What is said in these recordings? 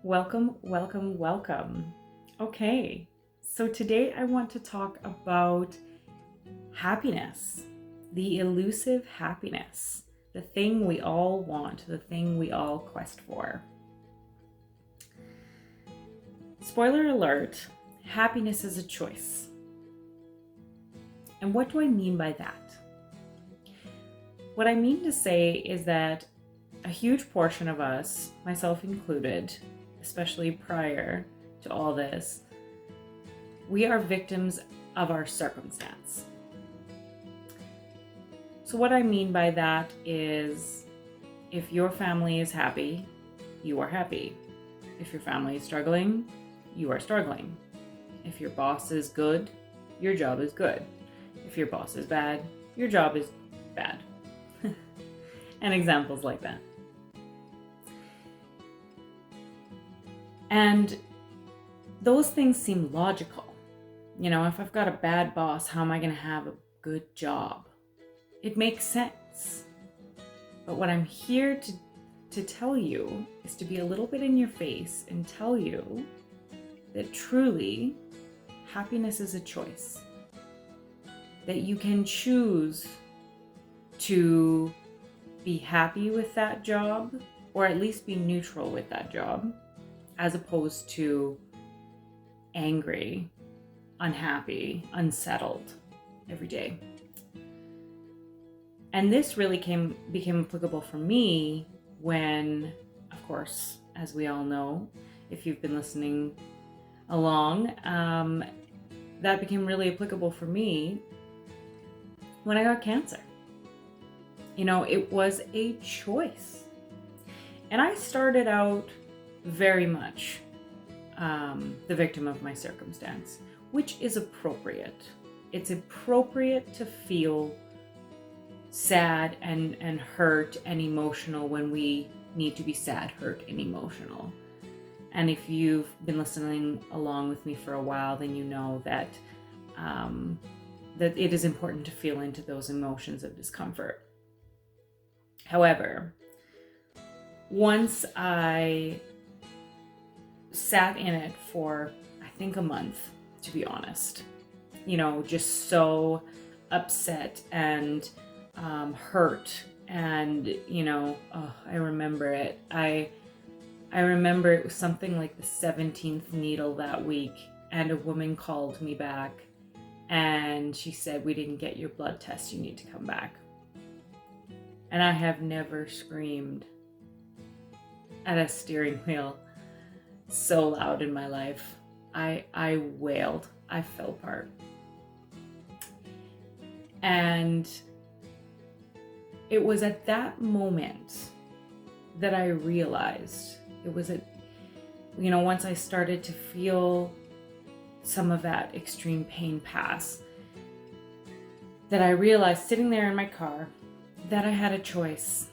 Welcome, welcome, welcome. Okay, so today I want to talk about happiness, the elusive happiness, the thing we all want, the thing we all quest for. Spoiler alert, happiness is a choice. And what do I mean by that? What I mean to say is that a huge portion of us, myself included, especially prior to all this, we are victims of our circumstance. So what I mean by that is if your family is happy, you are happy. If your family is struggling, you are struggling. If your boss is good, your job is good. If your boss is bad, your job is bad. And examples like that. And those things seem logical. You know, if I've got a bad boss, how am I going to have a good job? It makes sense. But what I'm here to tell you is to be a little bit in your face and tell you that truly happiness is a choice. That you can choose to be happy with that job, or at least be neutral with that job, as opposed to angry, unhappy, unsettled every day. And this really became applicable for me when, of course, as we all know, if you've been listening along, that became really applicable for me when I got cancer. You know, it was a choice. And I started out very much the victim of my circumstance, which is appropriate. It's appropriate to feel sad and hurt and emotional when we need to be sad, hurt, and emotional. And if you've been listening along with me for a while, then you know that that it is important to feel into those emotions of discomfort. However, once I sat in it for, I think, a month, to be honest, you know, just so upset and hurt. And, you know, I remember it. I remember it was something like the 17th needle that week, and a woman called me back and she said, "We didn't get your blood test, you need to come back." And I have never screamed at a steering wheel so loud in my life. I wailed. I fell apart. And it was at that moment that I realized, once I started to feel some of that extreme pain pass, that I realized sitting there in my car that I had a choice.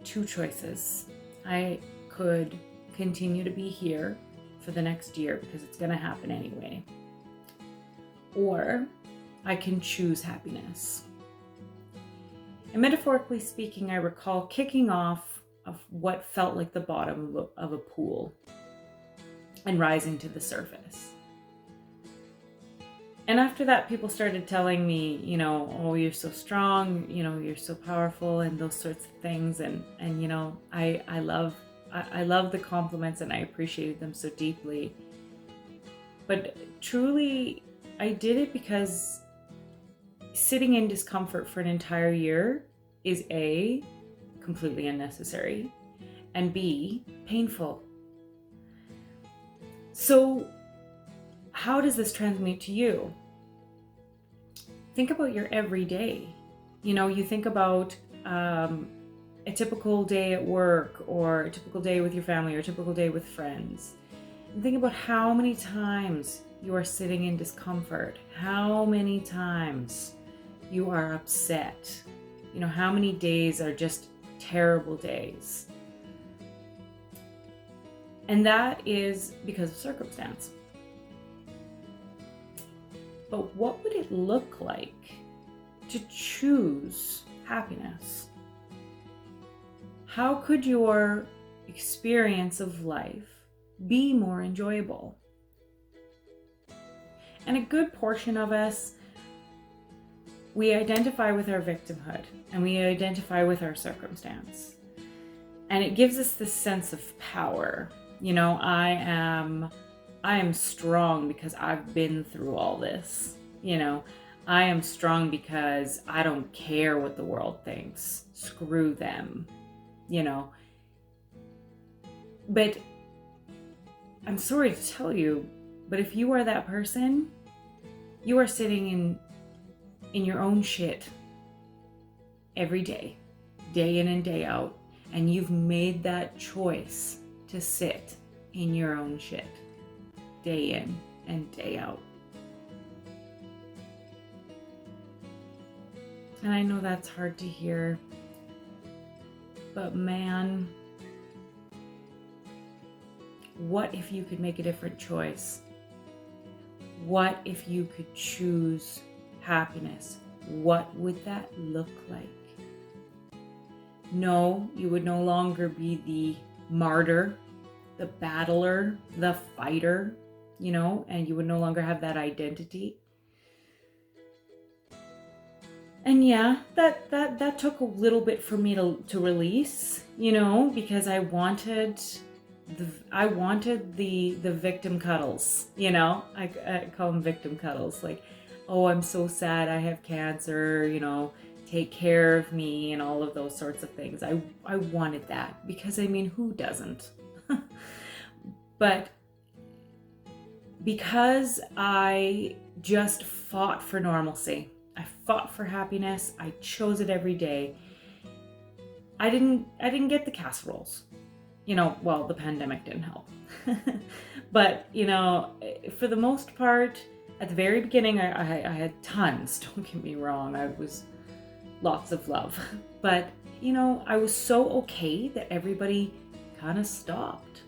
Two choices. I could continue to be here for the next year because it's going to happen anyway. Or I can choose happiness. And metaphorically speaking, I recall kicking off of what felt like the bottom of a pool and rising to the surface. And after that, people started telling me, you know, "Oh, you're so strong, you know, you're so powerful," and those sorts of things. And you know, I love the compliments and I appreciated them so deeply. But truly, I did it because sitting in discomfort for an entire year is A, completely unnecessary, and B, painful. So how does this transmute to you? Think about your everyday. You know, you think about a typical day at work, or a typical day with your family, or a typical day with friends. And think about how many times you are sitting in discomfort, how many times you are upset. You know, how many days are just terrible days. And that is because of circumstance. But what would it look like to choose happiness? How could your experience of life be more enjoyable. And a good portion of us, we identify with our victimhood and we identify with our circumstance. And it gives us this sense of power. I am strong because I've been through all this. I am strong because I don't care what the world thinks. Screw them. But I'm sorry to tell you, but if you are that person, you are sitting in your own shit every day in and day out, and you've made that choice to sit in your own shit day in and day out. And I know that's hard to hear, but man, what if you could make a different choice? What if you could choose happiness? What would that look like? No, you would no longer be the martyr, the battler, the fighter, and you would no longer have that identity. And yeah, that took a little bit for me to release, because I wanted the victim cuddles, I call them victim cuddles, like, oh, I'm so sad I have cancer, take care of me and all of those sorts of things. I wanted that because who doesn't? But because I just fought for normalcy, I fought for happiness, I chose it every day, I didn't get the casseroles. Well, the pandemic didn't help. But, for the most part, at the very beginning, I had tons, don't get me wrong, I was lots of love. But, I was so okay that everybody kind of stopped,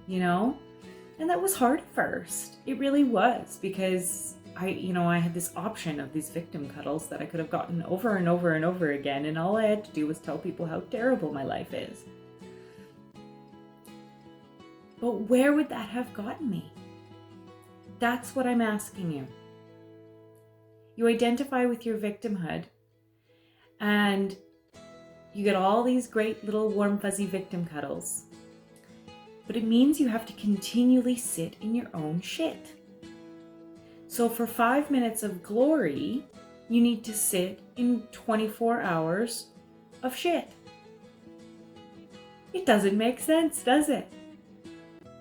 and that was hard at first. It really was, because I had this option of these victim cuddles that I could have gotten over and over and over again, and all I had to do was tell people how terrible my life is. But where would that have gotten me? That's what I'm asking you. You identify with your victimhood, and you get all these great little warm fuzzy victim cuddles. But it means you have to continually sit in your own shit. So for 5 minutes of glory, you need to sit in 24 hours of shit. It doesn't make sense, does it?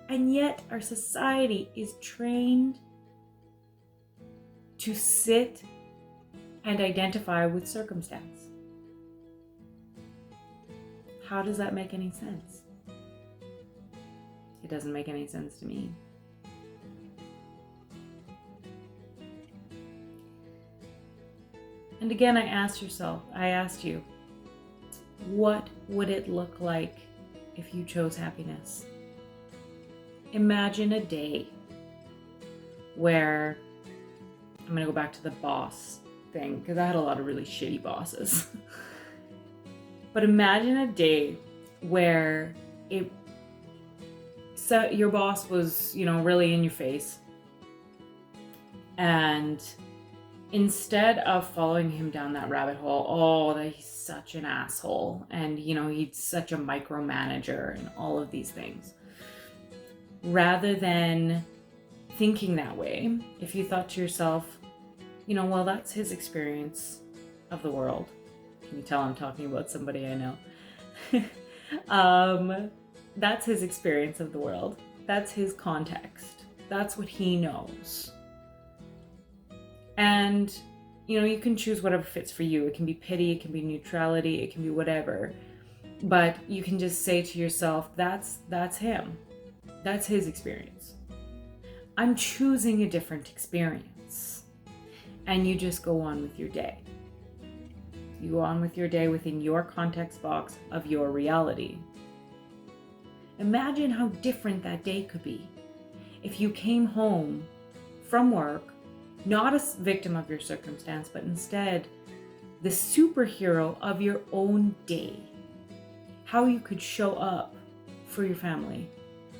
And yet our society is trained to sit and identify with circumstance. How does that make any sense? It doesn't make any sense to me. And again, I asked you, what would it look like if you chose happiness? Imagine a day where, I'm going to go back to the boss thing, because I had a lot of really shitty bosses. But imagine a day where your boss was, really in your face. And instead of following him down that rabbit hole, oh, that he's such an asshole, and, he's such a micromanager and all of these things. Rather than thinking that way, if you thought to yourself, well, that's his experience of the world. Can you tell I'm talking about somebody I know? That's his experience of the world. That's his context. That's what he knows. And, you can choose whatever fits for you. It can be pity, it can be neutrality, it can be whatever. But you can just say to yourself, that's him. That's his experience. I'm choosing a different experience. And you just go on with your day. You go on with your day within your context box of your reality. Imagine how different that day could be if you came home from work, not a victim of your circumstance, but instead the superhero of your own day. How you could show up for your family,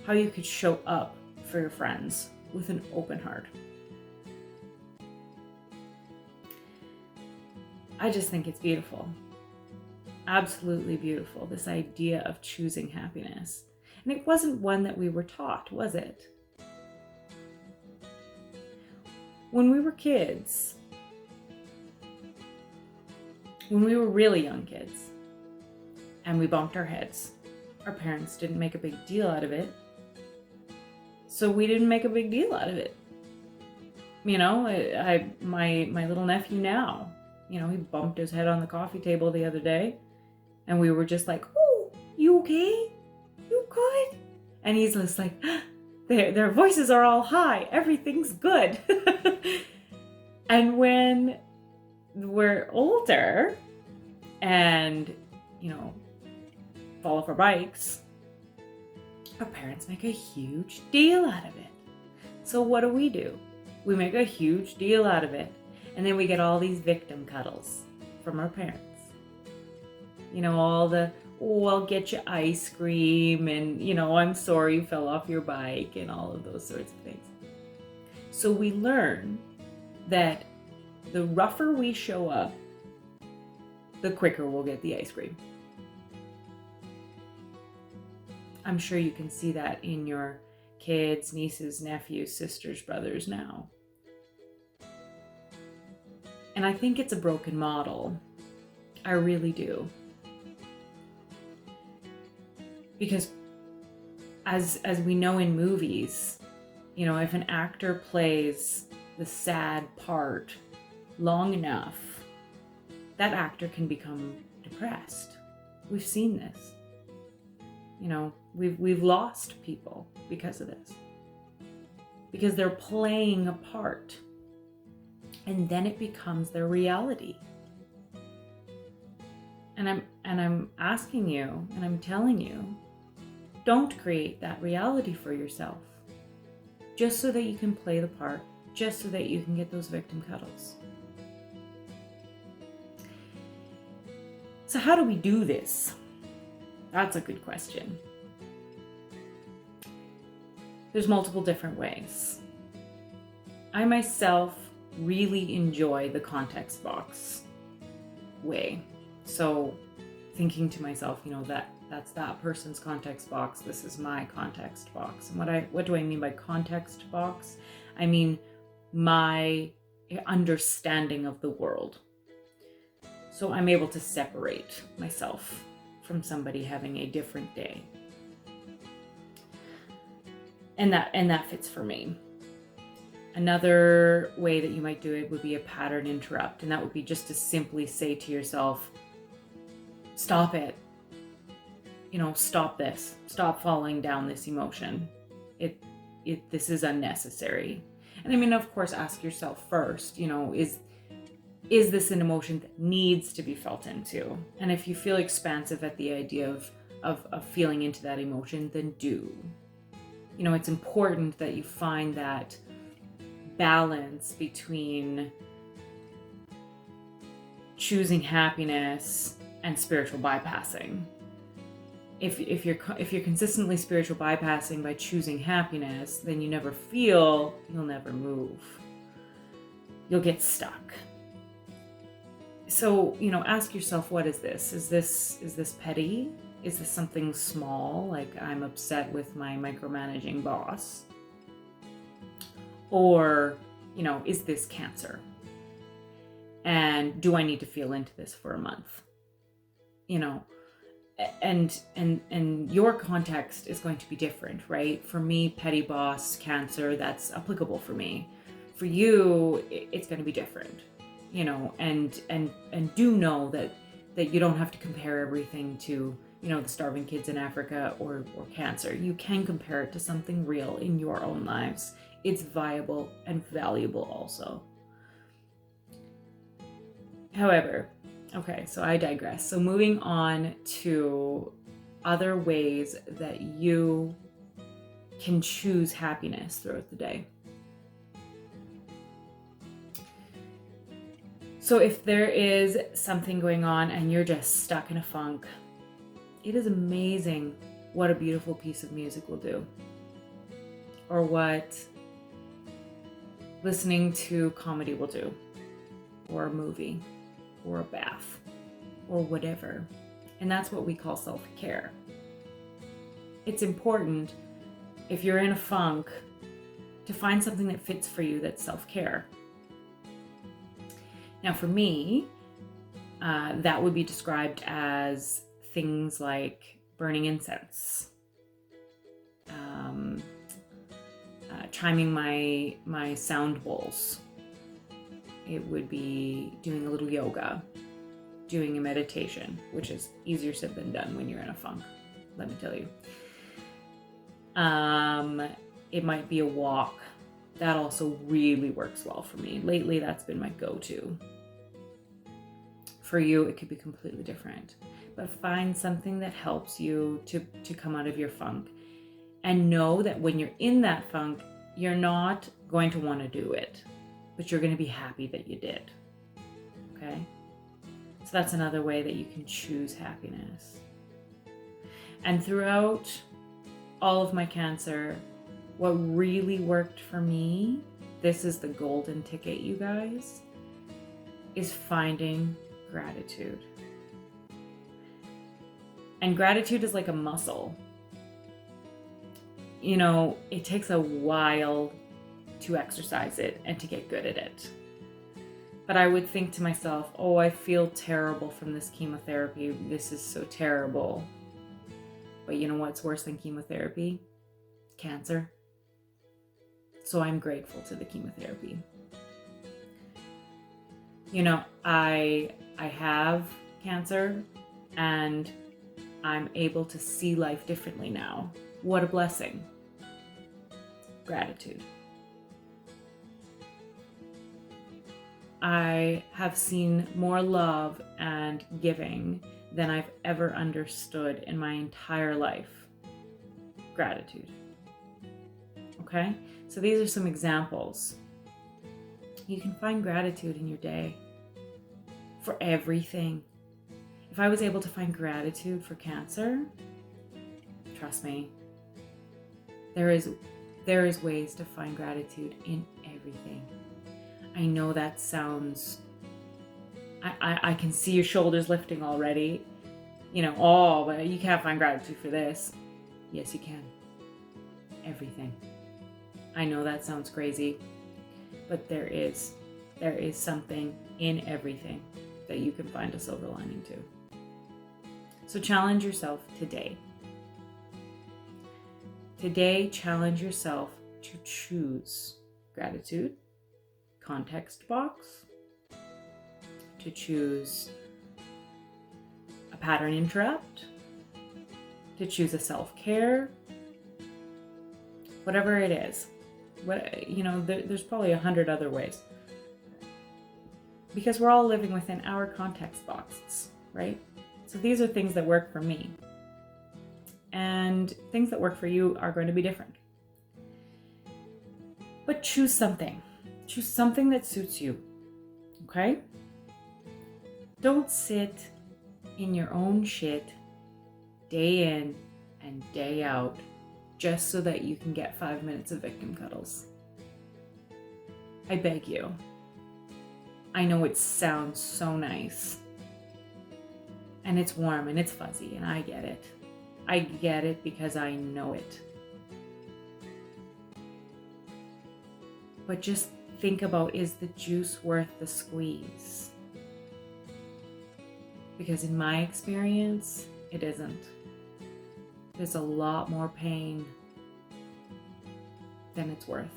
how you could show up for your friends with an open heart. I just think it's beautiful. Absolutely beautiful, this idea of choosing happiness. And it wasn't one that we were taught, was it? When we were kids, when we were really young kids, and we bumped our heads, our parents didn't make a big deal out of it, so we didn't make a big deal out of it. You know, my little nephew now, you know, he bumped his head on the coffee table the other day, and we were just like, "Oh, you okay? You good?" And he's just like, their voices are all high. Everything's good. And when we're older and, you know, fall off our bikes, our parents make a huge deal out of it. So what do? We make a huge deal out of it. And then we get all these victim cuddles from our parents. You know, all the, "Oh, I'll get you ice cream," and, you know, "I'm sorry you fell off your bike," and all of those sorts of things. So we learn that the rougher we show up, the quicker we'll get the ice cream. I'm sure you can see that in your kids, nieces, nephews, sisters, brothers now. And I think it's a broken model. I really do. Because as we know in movies, you know, if an actor plays the sad part long enough, that actor can become depressed. We've seen this. You know, we've lost people because of this. Because they're playing a part. And then it becomes their reality. And I'm asking you, and I'm telling you, don't create that reality for yourself. Just so that you can play the part, just so that you can get those victim cuddles. So how do we do this? That's a good question. There's multiple different ways. I myself really enjoy the context box way. So thinking to myself, you know, that's that person's context box, this is my context box. And what do I mean by context box? I mean my understanding of the world. So I'm able to separate myself from somebody having a different day. And that fits for me. Another way that you might do it would be a pattern interrupt, and that would be just to simply say to yourself, stop it. You know, stop this. Stop falling down this emotion. This is unnecessary. And I mean, of course, ask yourself first, you know, is this an emotion that needs to be felt into? And if you feel expansive at the idea of feeling into that emotion, then do. You know, it's important that you find that balance between choosing happiness and spiritual bypassing. If you're consistently spiritual bypassing by choosing happiness, then you never feel, you'll never move. You'll get stuck. So, you know, ask yourself, what is this? Is this petty? Is this something small, like I'm upset with my micromanaging boss? Or, you know, is this cancer? And do I need to feel into this for a month? You know, and your context is going to be different, right? For me, petty boss, cancer, that's applicable for me. For you, it's going to be different, you know, and do know that you don't have to compare everything to, you know, the starving kids in Africa or cancer. You can compare it to something real in your own lives. It's viable and valuable also. However, okay, so I digress. So moving on to other ways that you can choose happiness throughout the day. So if there is something going on and you're just stuck in a funk, it is amazing what a beautiful piece of music will do, or what listening to comedy will do, or a movie, or a bath, or whatever. And that's what we call self-care. It's important, if you're in a funk, to find something that fits for you that's self-care. Now for me, that would be described as things like burning incense, chiming my sound bowls. It would be doing a little yoga, doing a meditation, which is easier said than done when you're in a funk, let me tell you. It might be a walk. That also really works well for me. Lately, that's been my go-to. For you, it could be completely different. But find something that helps you to come out of your funk. And know that when you're in that funk, you're not going to want to do it, but you're going to be happy that you did. Okay? So that's another way that you can choose happiness. And throughout all of my cancer, what really worked for me, this is the golden ticket, you guys, is finding gratitude. And gratitude is like a muscle. You know, it takes a while to exercise it and to get good at it. But I would think to myself, oh, I feel terrible from this chemotherapy. This is so terrible. But you know what's worse than chemotherapy? Cancer. So I'm grateful to the chemotherapy. You know, I have cancer and I'm able to see life differently now. What a blessing. Gratitude. I have seen more love and giving than I've ever understood in my entire life. Gratitude. Okay? So these are some examples. You can find gratitude in your day for everything. If I was able to find gratitude for cancer, trust me, there is ways to find gratitude in everything. I know that sounds, I can see your shoulders lifting already. You know, oh, but you can't find gratitude for this. Yes, you can. Everything. I know that sounds crazy, but there is something in everything that you can find a silver lining to. So challenge yourself today. Today, challenge yourself to choose gratitude, context box, to choose a pattern interrupt, to choose a self-care, whatever it is. There's probably 100 other ways. Because we're all living within our context boxes, right? So these are things that work for me. And things that work for you are going to be different. But choose something. Choose something that suits you, okay? Don't sit in your own shit day in and day out just so that you can get 5 minutes of victim cuddles. I beg you. I know it sounds so nice. And it's warm and it's fuzzy and I get it. I get it because I know it. But just think about, is the juice worth the squeeze? Because in my experience, it isn't. There's a lot more pain than it's worth.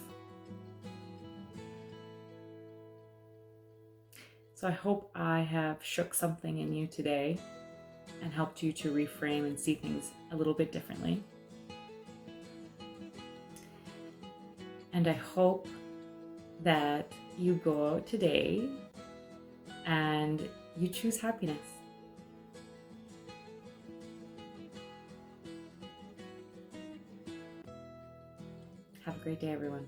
So I hope I have shook something in you today and helped you to reframe and see things a little bit differently. And I hope that you go out today and you choose happiness. Have a great day, everyone.